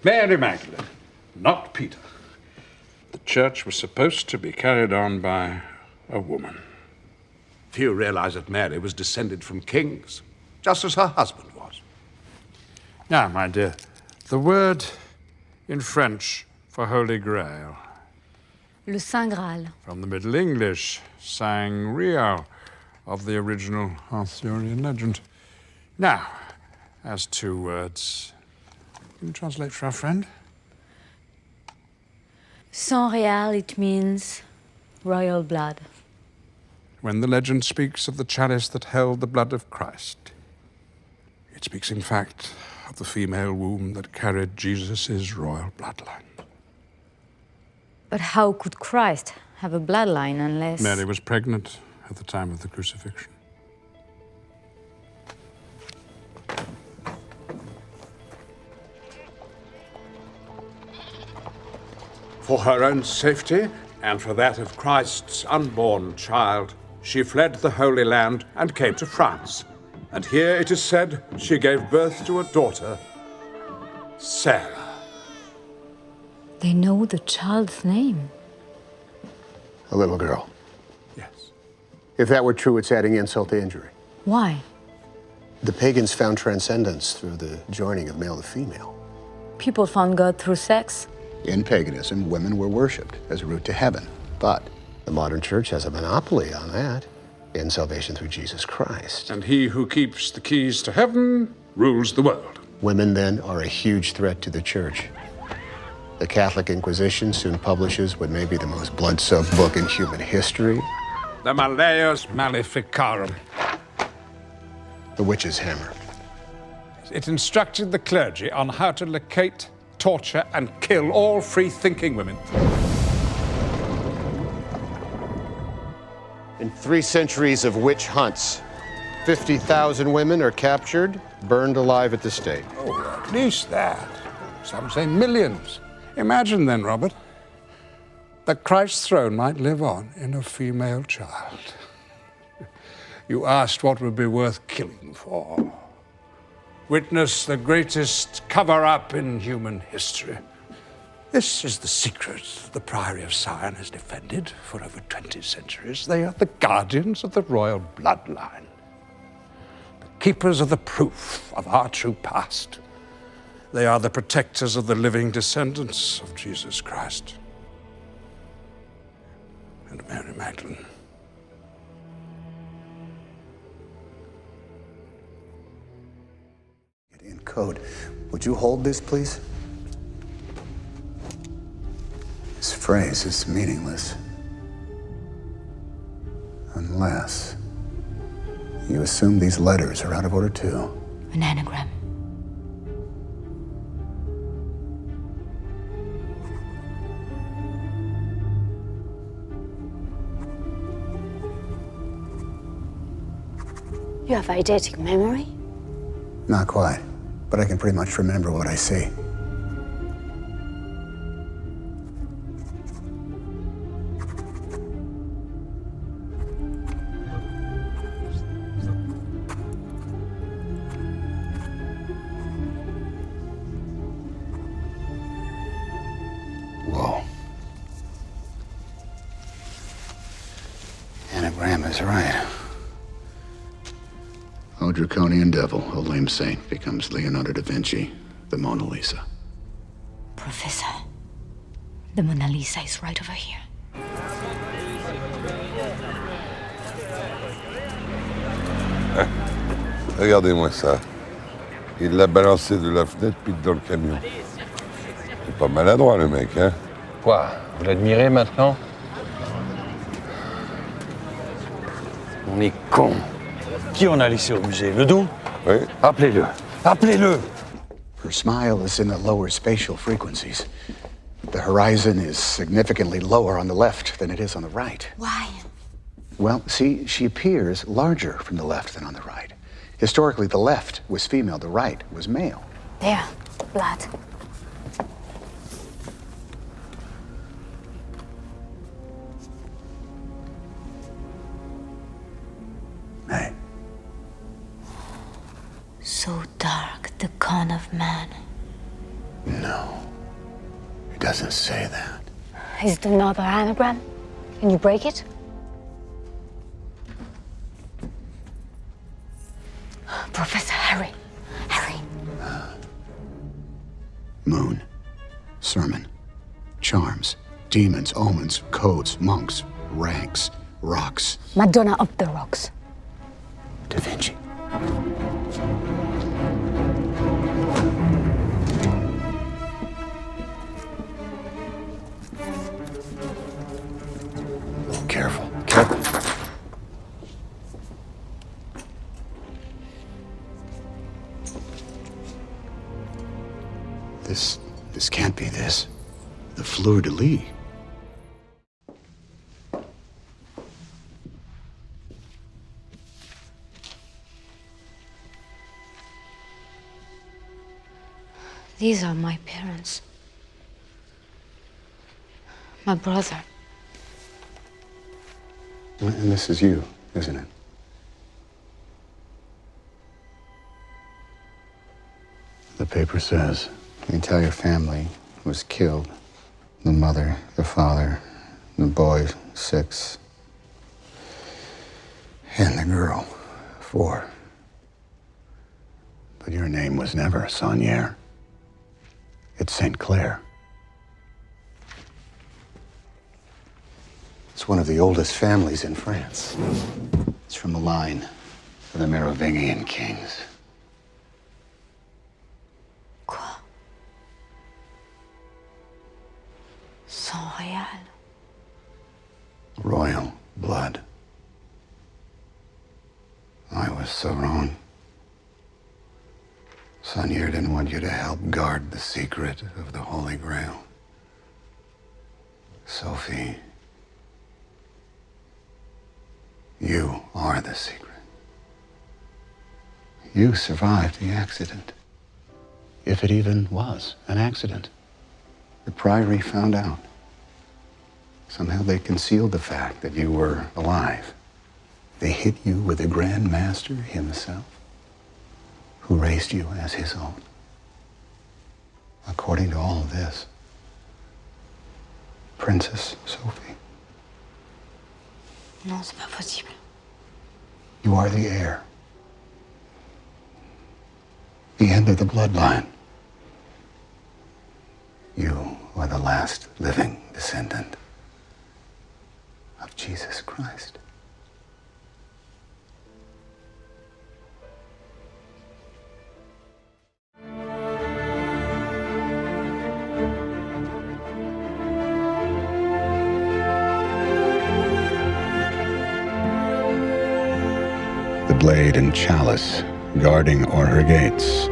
Mary Magdalene, not Peter. The church was supposed to be carried on by a woman. Few realize that Mary was descended from kings, just as her husband was. Now, my dear, the word in French for Holy Grail. Le Saint Graal. From the Middle English, Sang Real, of the original Arthurian legend. Now, as 2 words, can you translate for our friend? Sang Real, it means royal blood. When the legend speaks of the chalice that held the blood of Christ, it speaks, in fact, of the female womb that carried Jesus' royal bloodline. But how could Christ have a bloodline unless... Mary was pregnant at the time of the crucifixion. For her own safety and for that of Christ's unborn child, she fled the Holy Land and came to France. And here it is said she gave birth to a daughter, Sarah. They know the child's name. A little girl. Yes. If that were true, it's adding insult to injury. Why? The pagans found transcendence through the joining of male to female. People found God through sex. In paganism, women were worshipped as a route to heaven. But the modern church has a monopoly on that in salvation through Jesus Christ. And he who keeps the keys to heaven rules the world. Women, then, are a huge threat to the church. The Catholic Inquisition soon publishes what may be the most blood-soaked book in human history. The Malleus Maleficarum. The Witch's Hammer. It instructed the clergy on how to locate, torture, and kill all free-thinking women. In 3 centuries of witch hunts, 50,000 women are captured, burned alive at the stake. Oh, at least that. Some say millions. Imagine then, Robert, that Christ's throne might live on in a female child. You asked what would be worth killing for. Witness the greatest cover-up in human history. This is the secret the Priory of Sion has defended for over 20 centuries. They are the guardians of the royal bloodline, the keepers of the proof of our true past. They are the protectors of the living descendants of Jesus Christ and Mary Magdalene. In code. Would you hold this, please? This phrase is meaningless unless you assume these letters are out of order too. An anagram. You have eidetic memory? Not quite, but I can pretty much remember what I see. Whoa. Anagram is right. O draconian devil, O lame saint, becomes Leonardo da Vinci, the Mona Lisa. Professor, the Mona Lisa is right over here. Regardez-moi ça. Il l'a balancé de la fenêtre puis dans le camion. C'est pas maladroit le mec, hein? Quoi? Vous l'admirez maintenant? On est con. Qui on a laissé au musée? Le doux? Oui. Appelez-le. Appelez-le! Her smile is in the lower spatial frequencies. The horizon is significantly lower on the left than it is on the right. Why? Well, see, she appears larger from the left than on the right. Historically, the left was female, the right was male. There, blood. Hey. So dark, the con of man. No. It doesn't say that. Is it another anagram? Can you break it? Professor Harry. Harry. Moon. Sermon. Charms. Demons, omens, codes, monks, ranks, rocks. Madonna of the Rocks. Da Vinci. Careful, careful. This can't be this. The fleur-de-lis. These are my parents. My brother. And this is you, isn't it? The paper says the entire family was killed. The mother, the father, the boy, 6. And the girl, 4. But your name was never Saunière. It's St. Clair. It's one of the oldest families in France. It's from the line of the Merovingian kings. Quoi? Sang réel. Royal blood. I was so wrong. Saunière didn't want you to help guard the secret of the Holy Grail. Sophie, you are the secret. You survived the accident. If it even was an accident. The Priory found out. Somehow they concealed the fact that you were alive. They hid you with the Grand Master himself, who raised you as his own. According to all of this, Princess Sophie, Non, c'est pas possible. you are the heir. The end of the bloodline. You are the last living descendant of Jesus Christ. The blade and chalice guarding o'er her gates.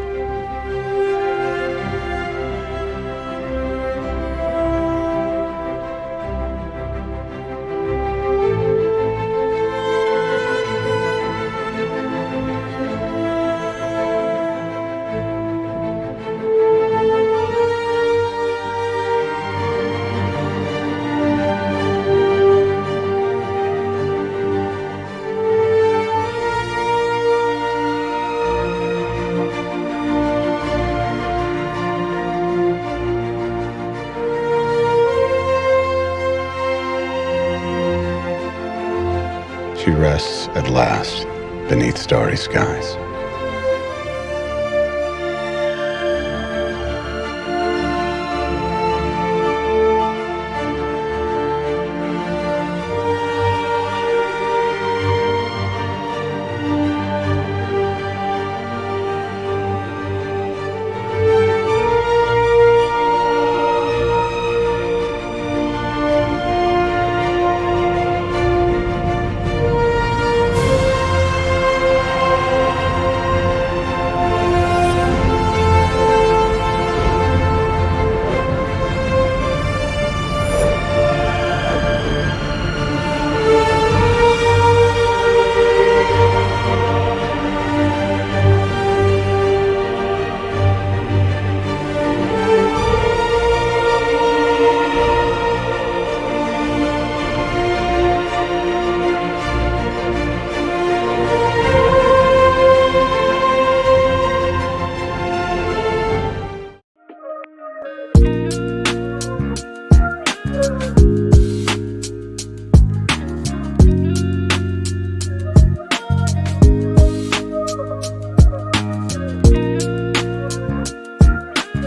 She rests at last beneath starry skies.